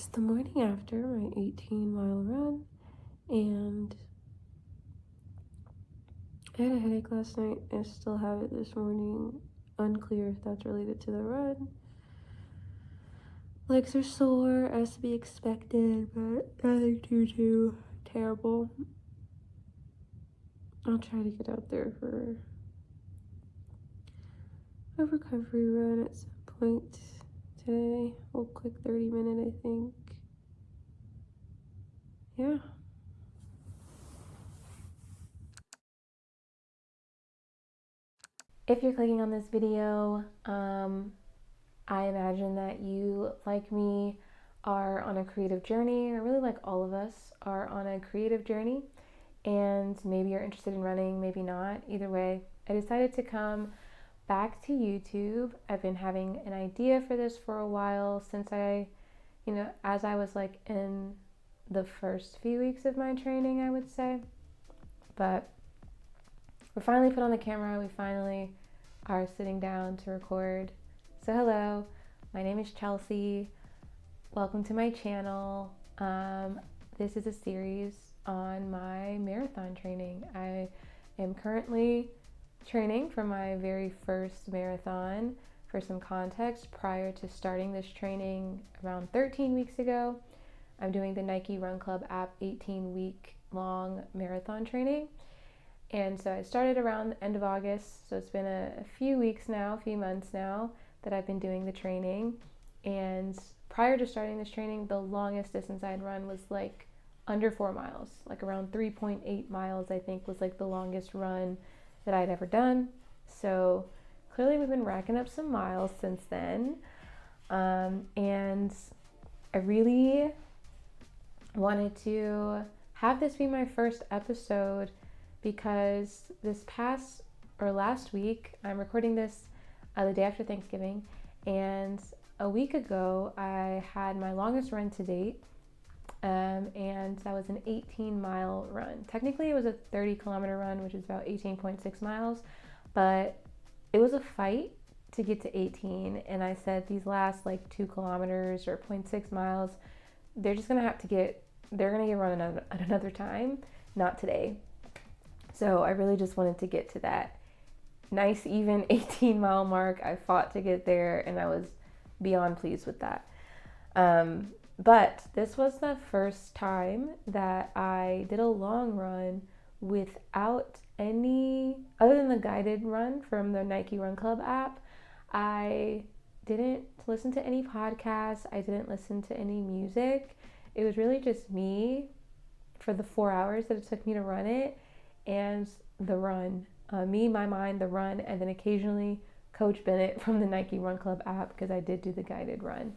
It's the morning after my 18-mile run, and I had a headache last night. I still have it this morning. Unclear if that's related to the run. Legs are sore, as to be expected, but nothing too terrible. I'll try to get out there for a recovery run at some point today. A quick 30-minute, I think. Yeah. If you're clicking on this video, I imagine that you, like me, are on a creative journey, or really like all of us are on a creative journey, and maybe you're interested in running, maybe not. Either way, I decided to come back to YouTube. I've been having an idea for this for a while since as I was like in the first few weeks of my training, I would say. But we're finally put on the camera. We finally are sitting down to record. So hello, my name is Chelsea. Welcome to my channel. This is a series on my marathon training. I am currently training for my very first marathon. For some context, prior to starting this training around 13 weeks ago, I'm doing the Nike Run Club app 18-week long marathon training. And so I started around the end of August, so it's been a few months now that I've been doing the training. And prior to starting this training, the longest distance I'd run was like under 4 miles, like around 3.8 miles, I think was like the longest run that I'd ever done. So clearly we've been racking up some miles since then. And I really wanted to have this be my first episode because last week, I'm recording this the day after Thanksgiving, and a week ago I had my longest run to date, and that was an 18-mile run. Technically it was a 30-kilometer run, which is about 18.6 miles, but it was a fight to get to 18, and I said these last like 2 kilometers or 0.6 miles, they're gonna get run at another time, not today. So I really just wanted to get to that nice even 18-mile mark. I fought to get there, and I was beyond pleased with that. But this was the first time that I did a long run without any, other than the guided run from the Nike Run Club app. I didn't listen to any podcasts. I didn't listen to any music. It was really just me for the 4 hours that it took me to run it, and the run. Me, my mind, the run, and then occasionally Coach Bennett from the Nike Run Club app, because I did do the guided run.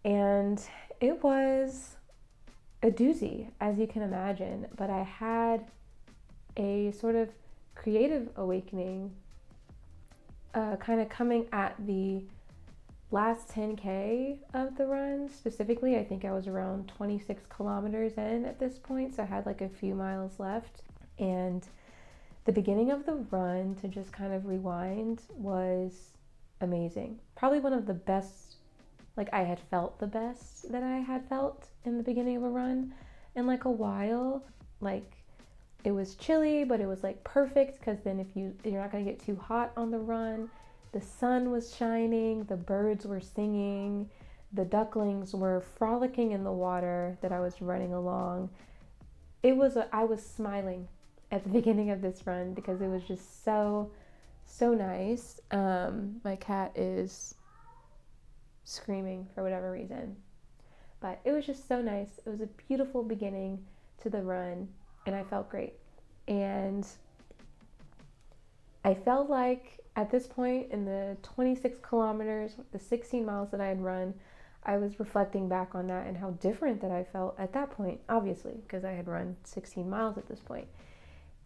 And it was a doozy, as you can imagine, but I had a sort of creative awakening kind of coming at the last 10K of the run. Specifically, I think I was around 26 kilometers in at this point, so I had like a few miles left. And the beginning of the run, to just kind of rewind, was amazing. Probably one of the best, like I had felt the best that I had felt in the beginning of a run in like a while. Like it was chilly, but it was like perfect, because then you're not gonna get too hot on the run. The sun was shining, the birds were singing, the ducklings were frolicking in the water that I was running along. I was smiling at the beginning of this run because it was just so nice. My cat is screaming for whatever reason, but it was just so nice. It was a beautiful beginning to the run, and I felt great. And I felt like at this point in the 26 kilometers, the 16 miles that I had run, I was reflecting back on that and how different that I felt at that point, obviously, because I had run 16 miles at this point.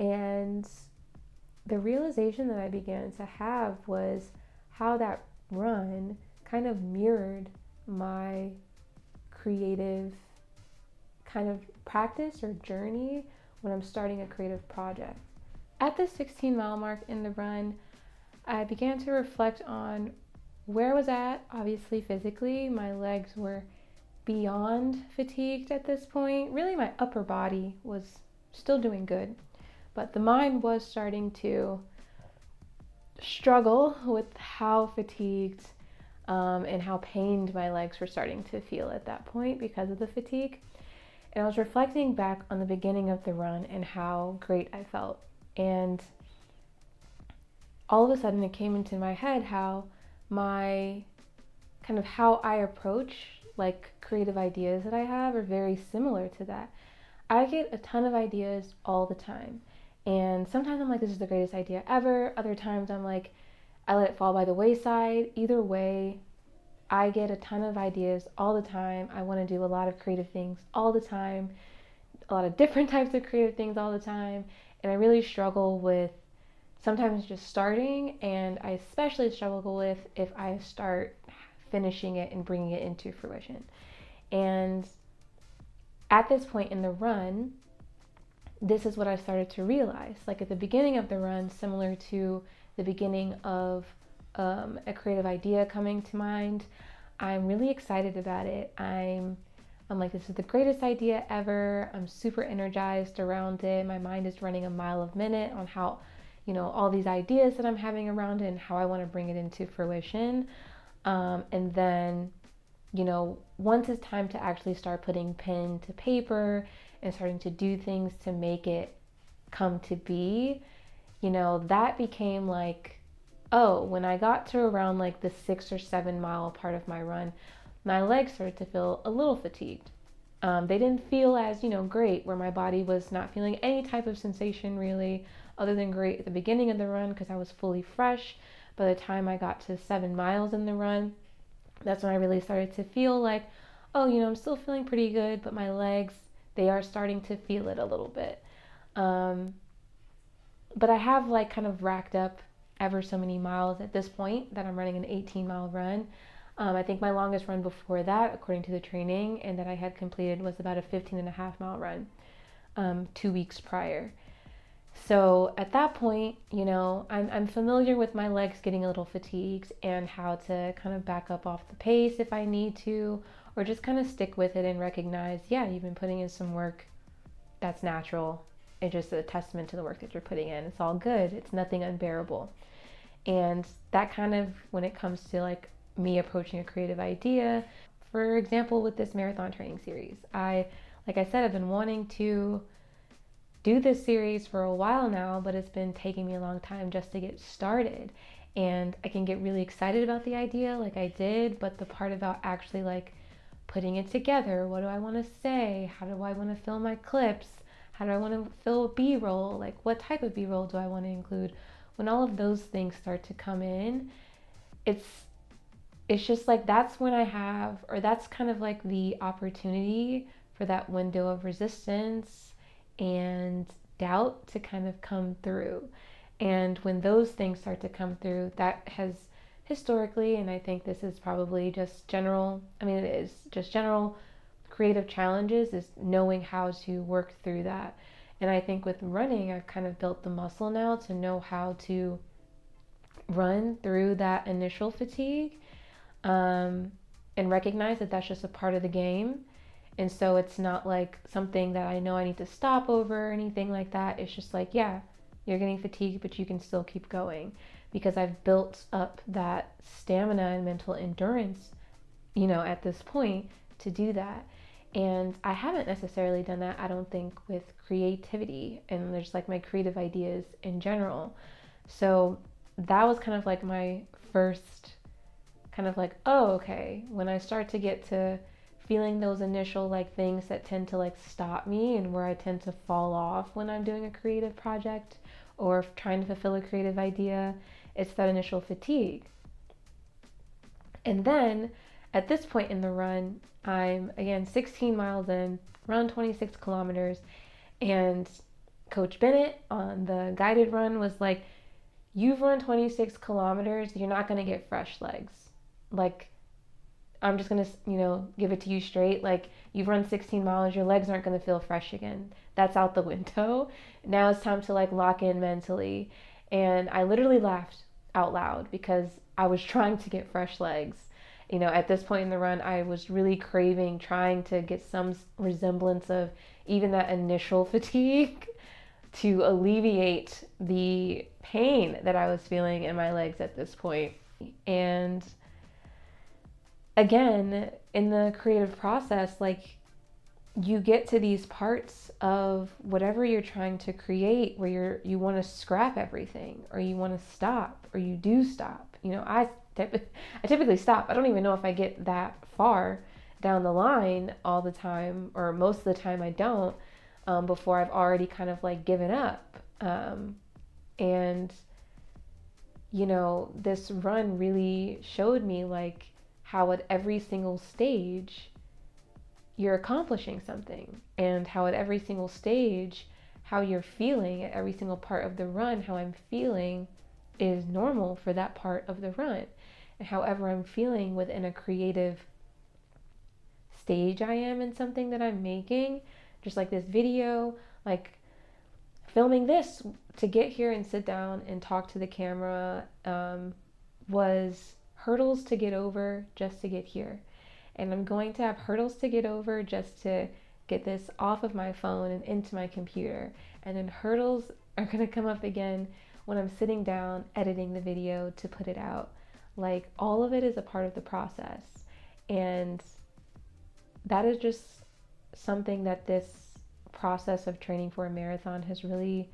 And the realization that I began to have was how that run kind of mirrored my creative kind of practice or journey when I'm starting a creative project. At the 16-mile mark in the run, I began to reflect on where I was at. Obviously, physically, my legs were beyond fatigued at this point. Really, my upper body was still doing good, but the mind was starting to struggle with how fatigued and how pained my legs were starting to feel at that point because of the fatigue. And I was reflecting back on the beginning of the run and how great I felt. And all of a sudden it came into my head how how I approach like creative ideas that I have are very similar to that. I get a ton of ideas all the time. And sometimes I'm like, this is the greatest idea ever. Other times I'm like, I let it fall by the wayside. Either way, I get a ton of ideas all the time. I want to do a lot of creative things all the time, a lot of different types of creative things all the time. And I really struggle with sometimes just starting, and I especially struggle with if I start finishing it and bringing it into fruition. And at this point in the run, this is what I started to realize. Like at the beginning of the run, similar to the beginning of a creative idea coming to mind, I'm really excited about it. I'm like, this is the greatest idea ever. I'm super energized around it. My mind is running a mile a minute on how, all these ideas that I'm having around it and how I want to bring it into fruition. And then, once it's time to actually start putting pen to paper and starting to do things to make it come to be, that became like, oh, when I got to around like the 6 or 7 mile part of my run, my legs started to feel a little fatigued. They didn't feel as, great, where my body was not feeling any type of sensation really, other than great at the beginning of the run because I was fully fresh. By the time I got to 7 miles in the run, that's when I really started to feel like, oh, I'm still feeling pretty good, but my legs, they are starting to feel it a little bit. But I have like kind of racked up ever so many miles at this point that I'm running an 18-mile run. I think my longest run before that, according to the training and that I had completed, was about a 15.5-mile run 2 weeks prior. So at that point, I'm familiar with my legs getting a little fatigued and how to kind of back up off the pace if I need to, or just kind of stick with it and recognize, yeah, you've been putting in some work. That's natural. It's just a testament to the work that you're putting in. It's all good. It's nothing unbearable. And that kind of, when it comes to like me approaching a creative idea, for example, with this marathon training series, like I said, I've been wanting to do this series for a while now, but it's been taking me a long time just to get started. And I can get really excited about the idea like I did, but the part about actually like putting it together, what do I want to say? How do I want to fill my clips? How do I want to fill B-roll? Like what type of B-roll do I want to include? When all of those things start to come in, it's just like that's when that's kind of like the opportunity for that window of resistance and doubt to kind of come through. And when those things start to come through, that has historically, and I think this is probably just general, it is just general creative challenges, is knowing how to work through that. And I think with running, I've kind of built the muscle now to know how to run through that initial fatigue, and recognize that that's just a part of the game. And so it's not like something that I know I need to stop over or anything like that. It's just like, yeah, you're getting fatigued, but you can still keep going because I've built up that stamina and mental endurance, at this point to do that. And I haven't necessarily done that, I don't think, with creativity and there's like my creative ideas in general. So that was kind of like my first kind of like, oh, okay, when I start to get to feeling those initial like things that tend to like stop me and where I tend to fall off when I'm doing a creative project or trying to fulfill a creative idea, it's that initial fatigue. And then at this point in the run, I'm again 16 miles in, around 26 kilometers, and Coach Bennett on the guided run was like, you've run 26 kilometers, you're not going to get fresh legs. Like, I'm just going to, give it to you straight. Like, you've run 16 miles, your legs aren't going to feel fresh again. That's out the window. Now it's time to like lock in mentally. And I literally laughed out loud because I was trying to get fresh legs. At this point in the run, I was really craving trying to get some resemblance of even that initial fatigue to alleviate the pain that I was feeling in my legs at this point. And again, in the creative process, like, you get to these parts of whatever you're trying to create where you want to scrap everything, or you want to stop, or you do stop. I typically stop. I don't even know if I get that far down the line all the time, or most of the time I don't, before I've already kind of like given up. And this run really showed me like how at every single stage you're accomplishing something, and how at every single stage, how you're feeling at every single part of the run, how I'm feeling is normal for that part of the run. And however I'm feeling within a creative stage I am in something that I'm making, just like this video, like filming this to get here and sit down and talk to the camera, was hurdles to get over just to get here. And I'm going to have hurdles to get over just to get this off of my phone and into my computer. And then hurdles are going to come up again when I'm sitting down editing the video to put it out. Like, all of it is a part of the process. And that is just something that this process of training for a marathon has really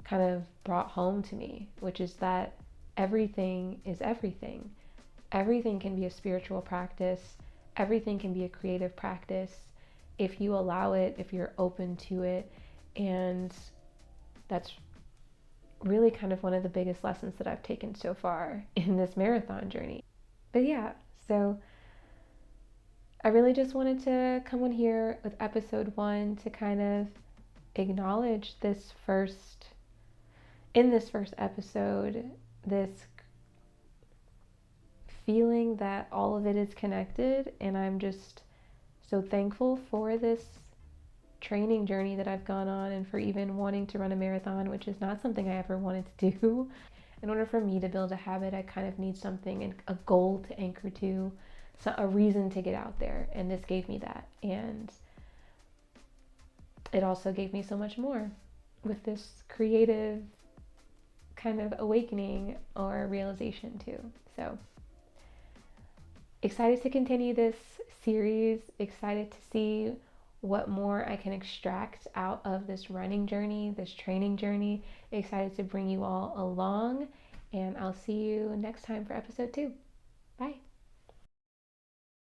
kind of brought home to me, which is that everything is everything. Everything can be a spiritual practice. Everything can be a creative practice if you allow it, if you're open to it. And that's really kind of one of the biggest lessons that I've taken so far in this marathon journey. But yeah, so I really just wanted to come on here with episode 1 to kind of acknowledge this first episode, this feeling that all of it is connected. And I'm just so thankful for this training journey that I've gone on, and for even wanting to run a marathon, which is not something I ever wanted to do. In order for me to build a habit, I kind of need something, a goal to anchor to, so a reason to get out there. And this gave me that. And it also gave me so much more with this creative kind of awakening or realization too. So excited to continue this series, excited to see what more I can extract out of this running journey, this training journey. Excited to bring you all along, and I'll see you next time for episode 2.